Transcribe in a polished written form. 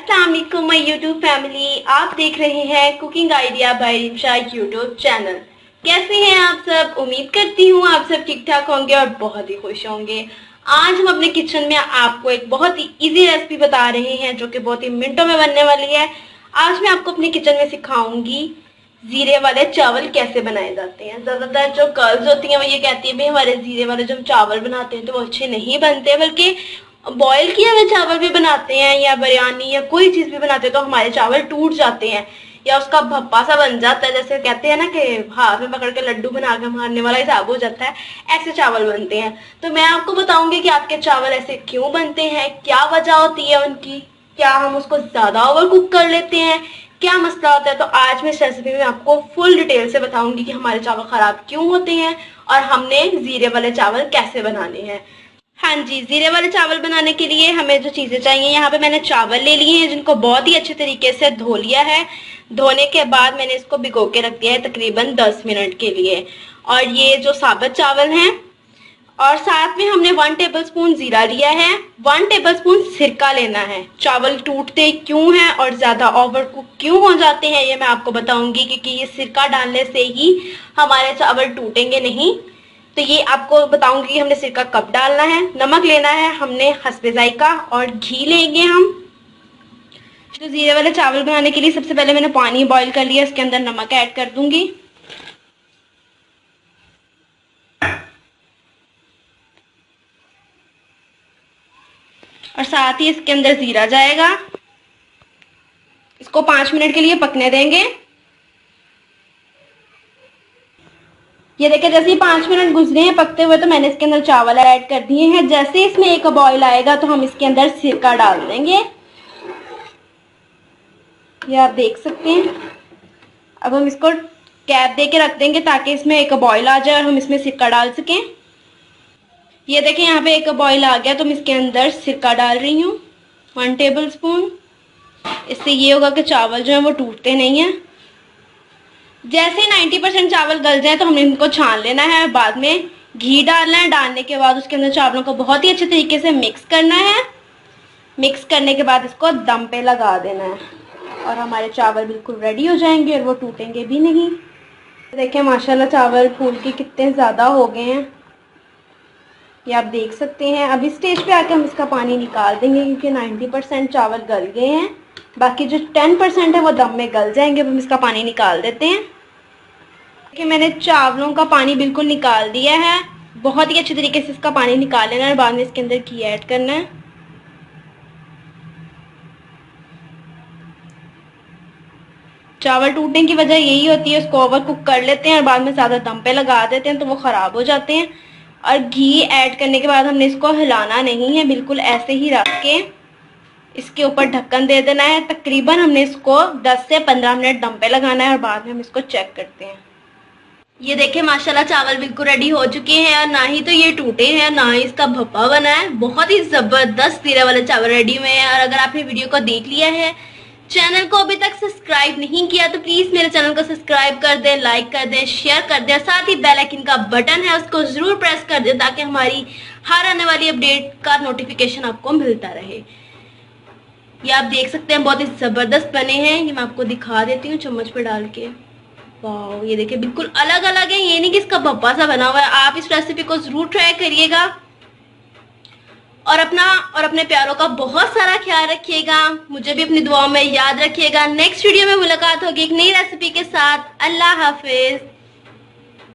अस्सलाम वालेकुम my YouTube family. आप देख रहे हैं cooking idea by Rimsha YouTube channel. कैसे हैं आप सब? उम्मीद करती हूँ आप सब ठीक ठाक होंगे और बहुत ही खुश होंगे। आज हम अपने किचन में आपको एक बहुत ही इजी रेसिपी बता रहे हैं जो कि बहुत ही मिनटों में बनने वाली है। आज मैं आपको अपने किचन में सिखाऊंगी जीरे वाले चावल कैसे बनाए जाते हैं। ज्यादातर जो गर्ल्स होती हैं वो ये कहती है भाई हमारे जीरे वाले जो हम चावल बनाते हैं तो वो अच्छे नहीं बनते, बल्कि बॉयल किए हुए चावल भी बनाते हैं या बिरयानी या कोई चीज भी बनाते हैं तो हमारे चावल टूट जाते हैं या उसका भप्पा सा बन जाता है। जैसे कहते हैं ना कि हाथ में पकड़ के लड्डू बना के मारने वाला हिसाब हो जाता है, ऐसे चावल बनते हैं। तो मैं आपको बताऊंगी कि आपके चावल ऐसे क्यों बनते हैं, क्या वजह होती है उनकी, क्या हम उसको ज्यादा ओवर कुक कर लेते हैं, क्या मसला होता है। तो आज मैं इस रेसिपी में आपको फुल डिटेल से बताऊंगी कि हमारे चावल खराब क्यों होते हैं और हमने जीरे वाले चावल कैसे बनाने हैं। हाँ जी, जीरे वाले चावल बनाने के लिए हमें जो चीजें चाहिए, यहाँ पे मैंने चावल ले लिए हैं जिनको बहुत ही अच्छे तरीके से धो लिया है। धोने के बाद मैंने इसको भिगो के रख दिया है तकरीबन 10 मिनट के लिए। और ये जो साबुत चावल हैं, और साथ में हमने 1 टेबलस्पून जीरा लिया है, 1 टेबलस्पून सिरका लेना है। चावल टूटते क्यों हैं और ज्यादा ओवर कुक क्यों हो जाते हैं ये मैं आपको बताऊंगी, क्योंकि ये सिरका डालने से ही हमारे चावल टूटेंगे नहीं। तो ये आपको बताऊंगी कि हमने सिरका कब डालना है। नमक लेना है हमने हस्बे जायका, और घी लेंगे हम। तो जीरे वाले चावल बनाने के लिए सबसे पहले मैंने पानी बॉईल कर लिया, इसके अंदर नमक ऐड कर दूंगी। और साथ ही इसके अंदर जीरा जाएगा। इसको 5 मिनट के लिए पकने देंगे। ये देखिए जैसे ही 5 मिनट गुजरे हैं पकते हुए तो मैंने इसके अंदर चावल ऐड कर दिए हैं। जैसे इसमें एक बॉईल आएगा तो हम इसके अंदर सिरका डाल देंगे। ये आप देख सकते हैं। अब हम इसको कैप दे के रख देंगे ताकि इसमें एक बॉईल आ जाए और हम इसमें सिरका डाल सकें। ये देखें यहाँ पे एक बॉईल आ गया तो मैं इसके अंदर सिरका डाल रही हूँ 1 टेबलस्पून। इससे ये होगा कि चावल जो है वो टूटते नहीं हैं। जैसे 90% चावल गल जाए तो हमने इनको छान लेना है। बाद में घी डालना है। डालने के बाद उसके अंदर चावलों को बहुत ही अच्छे तरीके से मिक्स करना है। मिक्स करने के बाद इसको दम पे लगा देना है और हमारे चावल बिल्कुल रेडी हो जाएंगे और वो टूटेंगे भी नहीं। देखिए माशाल्लाह चावल फूल के कितने ज़्यादा हो गए हैं, ये आप देख सकते हैं। अब इस स्टेज पे आके हम इसका पानी निकाल देंगे क्योंकि 90% चावल गल गए हैं। बाकी जो 10% है वो दम में गल जाएंगे। अब हम इसका पानी निकाल देते हैं। कि मैंने चावलों का पानी बिल्कुल निकाल दिया है। बहुत ही अच्छे तरीके से इसका पानी निकाल लेना है और बाद में इसके अंदर घी ऐड करना है। चावल टूटने की वजह यही होती है, उसको ओवर कुक कर लेते हैं और बाद में ज़्यादा दम पे लगा देते हैं तो वो ख़राब हो जाते हैं। और घी ऐड करने के बाद हमने इसको हिलाना नहीं है, बिल्कुल ऐसे ही रख के इसके ऊपर ढक्कन दे देना है। तकरीबन हमने इसको 10 से 15 मिनट दम पे लगाना है और बाद में हम इसको चेक करते हैं। ये देखें माशाल्लाह चावल बिल्कुल रेडी हो चुके हैं और ना ही तो ये टूटे हैं ना ही इसका भप्पा बना है। बहुत ही जबरदस्त जीरे वाले चावल रेडी हुए हैं। और अगर आपने वीडियो को देख लिया है, चैनल को अभी तक सब्सक्राइब नहीं किया तो प्लीज मेरे चैनल को सब्सक्राइब कर दें, लाइक कर दें, शेयर कर दें और साथ ही बेल आइकन का बटन है उसको जरूर प्रेस कर दें ताकि हमारी हर आने वाली अपडेट का नोटिफिकेशन आपको मिलता रहे। ये आप देख सकते हैं बहुत ही जबरदस्त बने हैं। ये मैं आपको दिखा देती हूँ चम्मच पे डाल के। वाह, ये देखिए बिल्कुल अलग अलग है, ये नहीं कि इसका भप्पा सा बना हुआ है। आप इस रेसिपी को जरूर ट्राई करिएगा और अपना और अपने प्यारों का बहुत सारा ख्याल रखिएगा। मुझे भी अपनी दुआओं में याद रखिएगा। नेक्स्ट वीडियो में मुलाकात होगी एक नई रेसिपी के साथ। अल्लाह हाफिज।